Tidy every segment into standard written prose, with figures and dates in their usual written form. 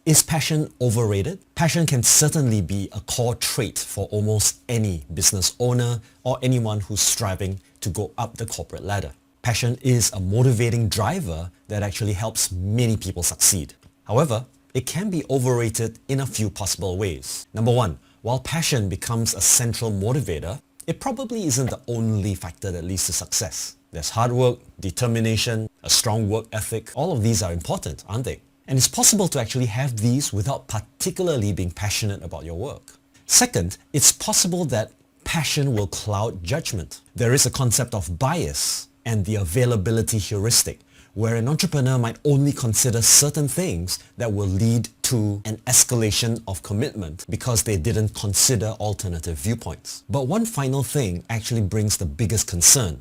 Is passion overrated? Passion can certainly be a core trait for almost any business owner or anyone who's striving to go up the corporate ladder. Passion is a motivating driver that actually helps many people succeed. However, it can be overrated in a few possible ways. Number one, while passion becomes a central motivator, it probably isn't the only factor that leads to success. There's hard work, determination, a strong work ethic. All of these are important, aren't they? And it's possible to actually have these without particularly being passionate about your work. Second, it's possible that passion will cloud judgment. There is a concept of bias and the availability heuristic, where an entrepreneur might only consider certain things that will lead to an escalation of commitment because they didn't consider alternative viewpoints. But one final thing actually brings the biggest concern.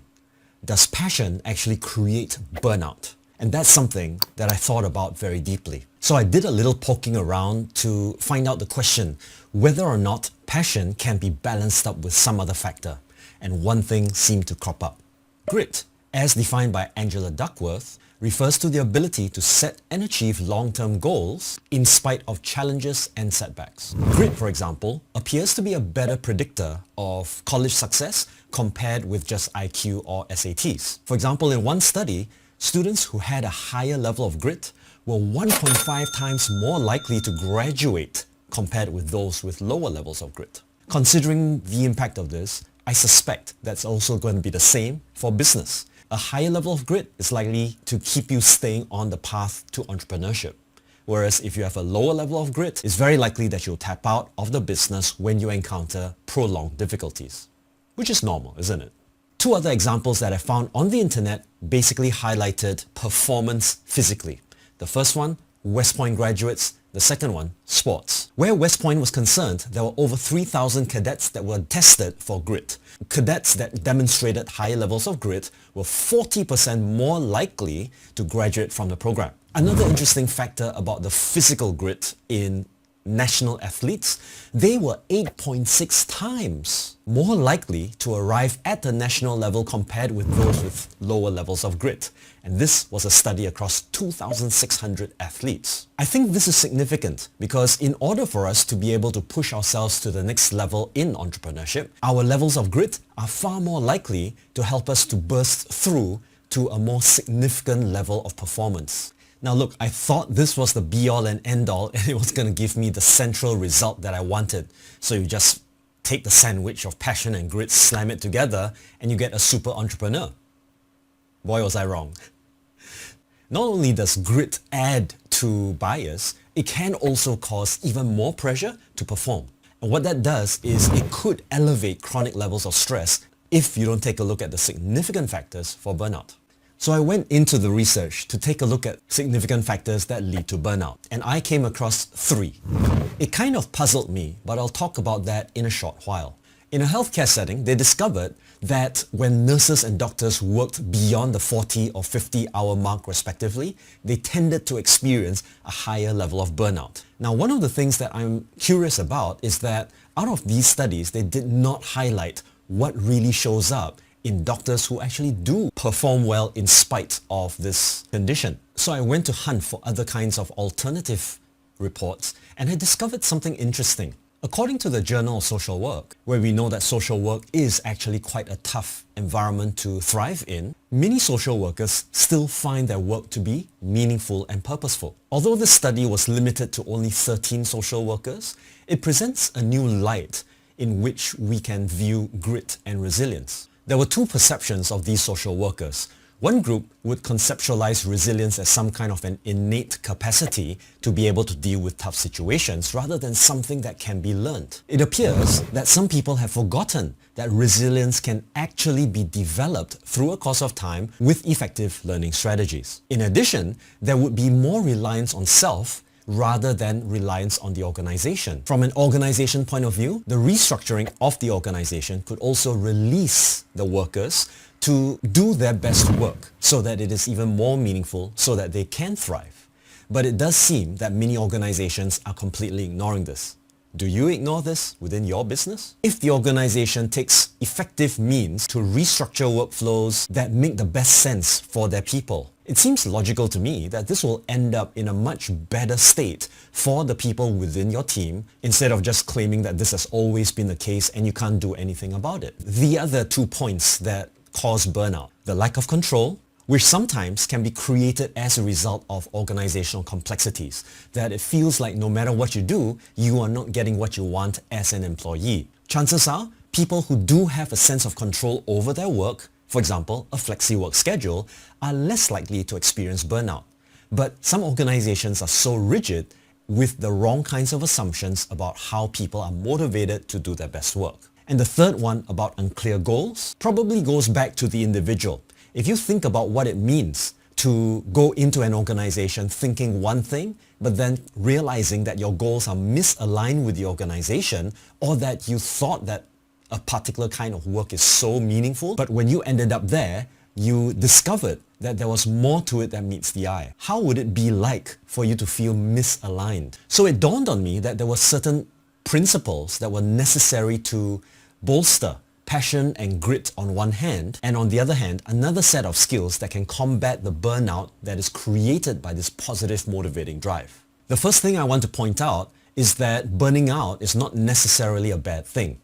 Does passion actually create burnout? And that's something that I thought about very deeply. So I did a little poking around to find out the question whether or not passion can be balanced up with some other factor. And one thing seemed to crop up. Grit, as defined by Angela Duckworth, refers to the ability to set and achieve long-term goals in spite of challenges and setbacks. Grit, for example, appears to be a better predictor of college success compared with just IQ or SATs. For example, in one study, students who had a higher level of grit were 1.5 times more likely to graduate compared with those with lower levels of grit. Considering the impact of this, I suspect that's also going to be the same for business. A higher level of grit is likely to keep you staying on the path to entrepreneurship. Whereas if you have a lower level of grit, it's very likely that you'll tap out of the business when you encounter prolonged difficulties. Which is normal, isn't it? Two other examples that I found on the internet basically highlighted performance physically. The first one, West Point graduates. The second one, sports. Where West Point was concerned, there were over 3,000 cadets that were tested for grit. Cadets that demonstrated higher levels of grit were 40% more likely to graduate from the program. Another interesting factor about the physical grit in national athletes, they were 8.6 times more likely to arrive at the national level compared with those with lower levels of grit. And this was a study across 2,600 athletes. I think this is significant because in order for us to be able to push ourselves to the next level in entrepreneurship, our levels of grit are far more likely to help us to burst through to a more significant level of performance. Now look, I thought this was the be-all and end-all and it was going to give me the central result that I wanted. So you just take the sandwich of passion and grit, slam it together, and you get a super entrepreneur. Boy, was I wrong. Not only does grit add to bias, it can also cause even more pressure to perform. And what that does is it could elevate chronic levels of stress if you don't take a look at the significant factors for burnout. So I went into the research to take a look at significant factors that lead to burnout, and I came across 3. It kind of puzzled me, but I'll talk about that in a short while. In a healthcare setting, they discovered that when nurses and doctors worked beyond the 40 or 50-hour mark respectively, they tended to experience a higher level of burnout. Now, one of the things that I'm curious about is that out of these studies, they did not highlight what really shows up in doctors who actually do perform well in spite of this condition. So I went to hunt for other kinds of alternative reports and I discovered something interesting. According to the Journal of Social Work, where we know that social work is actually quite a tough environment to thrive in, many social workers still find their work to be meaningful and purposeful. Although this study was limited to only 13 social workers, it presents a new light in which we can view grit and resilience. There were 2 perceptions of these social workers. One group would conceptualize resilience as some kind of an innate capacity to be able to deal with tough situations rather than something that can be learned. It appears that some people have forgotten that resilience can actually be developed through a course of time with effective learning strategies. In addition, there would be more reliance on self rather than reliance on the organization. From an organization point of view, the restructuring of the organization could also release the workers to do their best work so that it is even more meaningful so that they can thrive. But it does seem that many organizations are completely ignoring this. Do you ignore this within your business? If the organization takes effective means to restructure workflows that make the best sense for their people, It seems logical to me that this will end up in a much better state for the people within your team instead of just claiming that this has always been the case and you can't do anything about it. The other 2 points that cause burnout: the lack of control, which sometimes can be created as a result of organizational complexities, that it feels like no matter what you do, you are not getting what you want as an employee. Chances are, people who do have a sense of control over their work, for example, a flexi work schedule, are less likely to experience burnout. But some organizations are so rigid with the wrong kinds of assumptions about how people are motivated to do their best work. And the third one, about unclear goals, probably goes back to the individual. If you think about what it means to go into an organization thinking one thing, but then realizing that your goals are misaligned with the organization, or that you thought that a particular kind of work is so meaningful, but when you ended up there, you discovered that there was more to it than meets the eye. How would it be like for you to feel misaligned? So it dawned on me that there were certain principles that were necessary to bolster passion and grit on one hand, and on the other hand, another set of skills that can combat the burnout that is created by this positive motivating drive. The first thing I want to point out is that burning out is not necessarily a bad thing.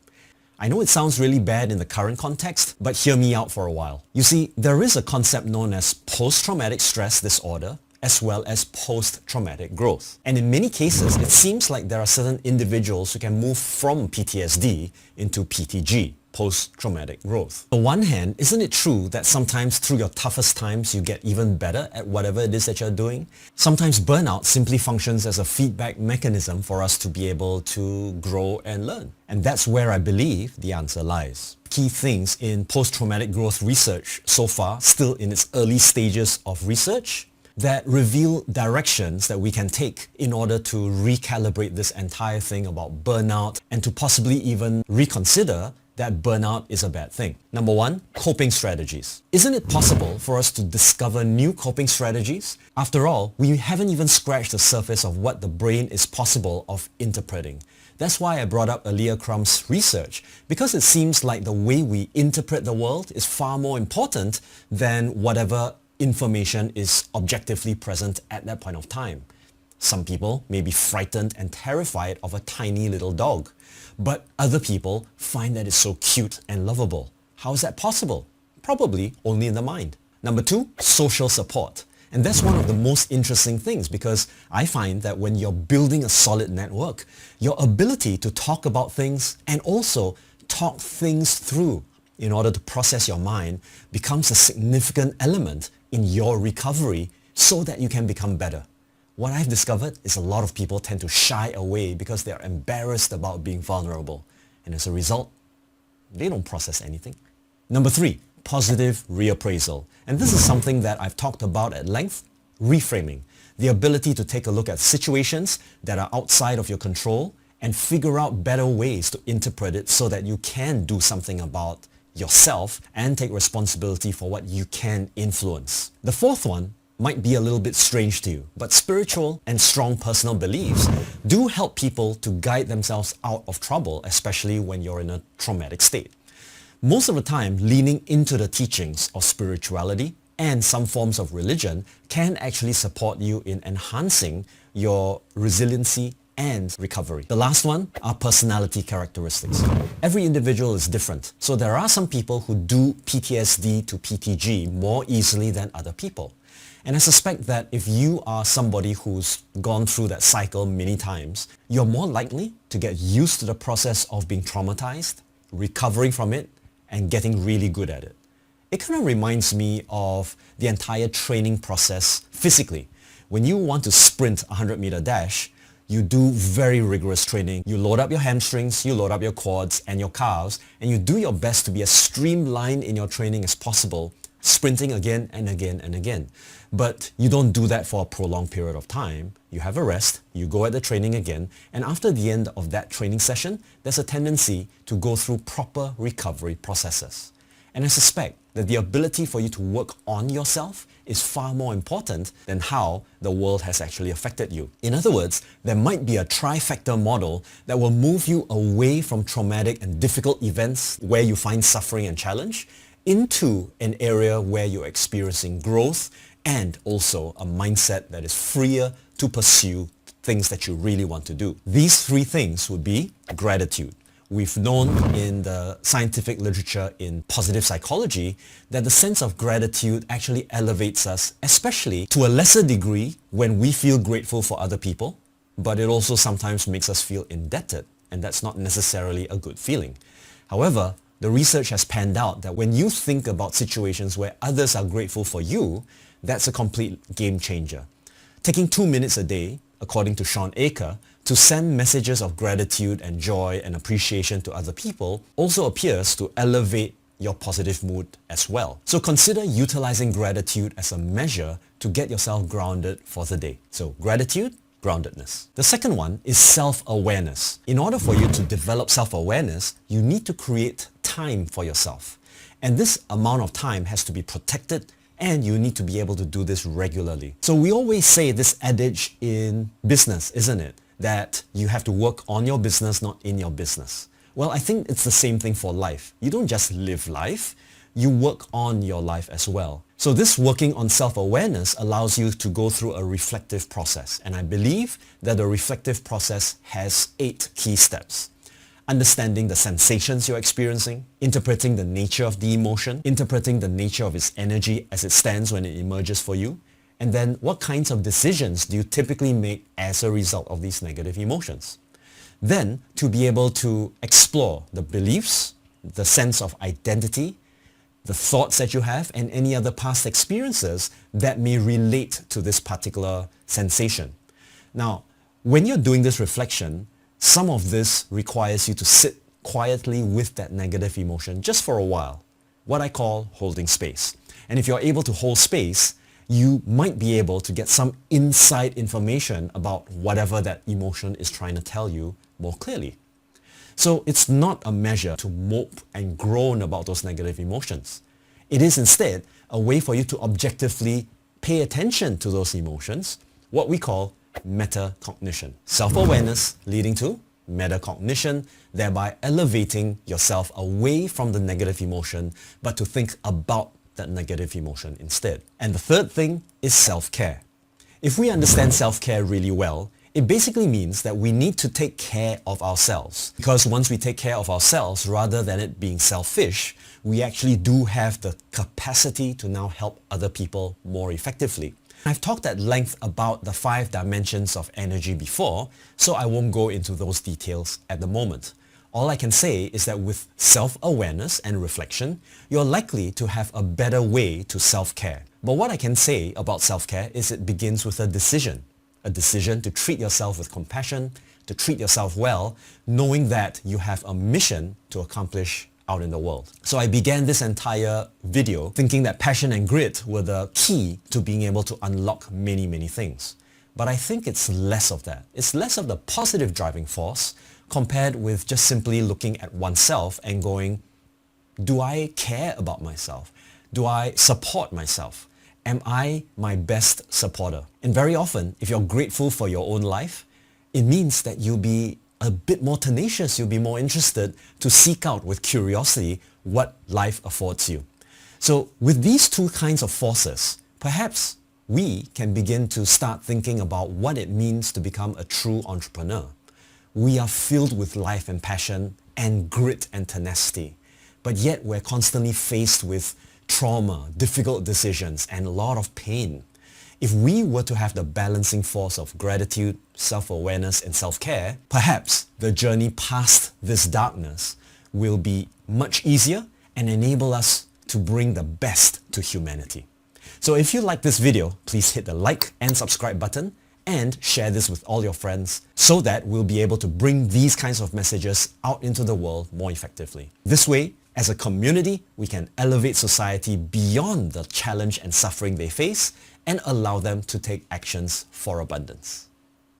I know it sounds really bad in the current context, but hear me out for a while. You see, there is a concept known as post-traumatic stress disorder, as well as post-traumatic growth. And in many cases, it seems like there are certain individuals who can move from PTSD into PTG, post-traumatic growth. On one hand, isn't it true that sometimes through your toughest times you get even better at whatever it is that you're doing? Sometimes burnout simply functions as a feedback mechanism for us to be able to grow and learn. And that's where I believe the answer lies. Key things in post-traumatic growth research so far, still in its early stages of research, that reveal directions that we can take in order to recalibrate this entire thing about burnout and to possibly even reconsider that burnout is a bad thing. Number one, coping strategies. Isn't it possible for us to discover new coping strategies? After all, we haven't even scratched the surface of what the brain is possible of interpreting. That's why I brought up Alia Crumb's research, because it seems like the way we interpret the world is far more important than whatever information is objectively present at that point of time. Some people may be frightened and terrified of a tiny little dog, but other people find that it's so cute and lovable. How is that possible? Probably only in the mind. Number two, social support. And that's one of the most interesting things, because I find that when you're building a solid network, your ability to talk about things and also talk things through in order to process your mind becomes a significant element in your recovery so that you can become better. What I've discovered is a lot of people tend to shy away because they're embarrassed about being vulnerable. And as a result, they don't process anything. Number three, positive reappraisal. And this is something that I've talked about at length: reframing. The ability to take a look at situations that are outside of your control and figure out better ways to interpret it so that you can do something about yourself and take responsibility for what you can influence. The fourth one might be a little bit strange to you, but spiritual and strong personal beliefs do help people to guide themselves out of trouble, especially when you're in a traumatic state. Most of the time, leaning into the teachings of spirituality and some forms of religion can actually support you in enhancing your resiliency and recovery. The last one are personality characteristics. Every individual is different, so there are some people who do PTSD to PTG more easily than other people. And I suspect that if you are somebody who's gone through that cycle many times, you're more likely to get used to the process of being traumatized, recovering from it, and getting really good at it. It kind of reminds me of the entire training process physically. When you want to sprint a 100-meter dash, you do very rigorous training. You load up your hamstrings, you load up your quads and your calves, and you do your best to be as streamlined in your training as possible, sprinting again and again and again. But you don't do that for a prolonged period of time. You have a rest, you go at the training again, and after the end of that training session, there's a tendency to go through proper recovery processes. And I suspect that the ability for you to work on yourself is far more important than how the world has actually affected you. In other words, there might be a trifecta model that will move you away from traumatic and difficult events where you find suffering and challenge into an area where you're experiencing growth and also a mindset that is freer to pursue things that you really want to do. These three things would be gratitude. We've known in the scientific literature in positive psychology that the sense of gratitude actually elevates us, especially to a lesser degree when we feel grateful for other people, but it also sometimes makes us feel indebted, and that's not necessarily a good feeling. However, the research has panned out that when you think about situations where others are grateful for you, that's a complete game changer. Taking 2 minutes a day, according to Sean Aker, to send messages of gratitude and joy and appreciation to other people also appears to elevate your positive mood as well. So consider utilizing gratitude as a measure to get yourself grounded for the day. So gratitude, groundedness. The second one is self-awareness. In order for you to develop self-awareness, you need to create time for yourself. And this amount of time has to be protected, and you need to be able to do this regularly. So we always say this adage in business, isn't it? That you have to work on your business, not in your business. Well, I think it's the same thing for life. You don't just live life, you work on your life as well. So this working on self-awareness allows you to go through a reflective process. And I believe that the reflective process has 8 key steps. Understanding the sensations you're experiencing, interpreting the nature of the emotion, interpreting the nature of its energy as it stands when it emerges for you, and then what kinds of decisions do you typically make as a result of these negative emotions. Then to be able to explore the beliefs, the sense of identity, the thoughts that you have, and any other past experiences that may relate to this particular sensation. Now, when you're doing this reflection, some of this requires you to sit quietly with that negative emotion just for a while, what I call holding space. And if you're able to hold space, you might be able to get some inside information about whatever that emotion is trying to tell you more clearly. So it's not a measure to mope and groan about those negative emotions. It is instead a way for you to objectively pay attention to those emotions, what we call metacognition. Self-awareness leading to metacognition, thereby elevating yourself away from the negative emotion, but to think about that negative emotion instead. And the third thing is self-care. If we understand self-care really well, it basically means that we need to take care of ourselves. Because once we take care of ourselves, rather than it being selfish, we actually do have the capacity to now help other people more effectively. I've talked at length about the 5 dimensions of energy before, so I won't go into those details at the moment. All I can say is that with self-awareness and reflection, you're likely to have a better way to self-care. But what I can say about self-care is it begins with a decision to treat yourself with compassion, to treat yourself well, knowing that you have a mission to accomplish out in the world. So I began this entire video thinking that passion and grit were the key to being able to unlock many, many things. But I think it's less of that. It's less of the positive driving force compared with just simply looking at oneself and going, do I care about myself? Do I support myself? Am I my best supporter? And very often, if you're grateful for your own life, it means that you'll be a bit more tenacious, you'll be more interested to seek out with curiosity what life affords you. So with these 2 kinds of forces, perhaps we can begin to start thinking about what it means to become a true entrepreneur. We are filled with life and passion and grit and tenacity, but yet we're constantly faced with trauma, difficult decisions, and a lot of pain. If we were to have the balancing force of gratitude, self-awareness, and self-care, perhaps the journey past this darkness will be much easier and enable us to bring the best to humanity. So if you like this video, please hit the like and subscribe button and share this with all your friends so that we'll be able to bring these kinds of messages out into the world more effectively. This way, as a community, we can elevate society beyond the challenge and suffering they face and allow them to take actions for abundance.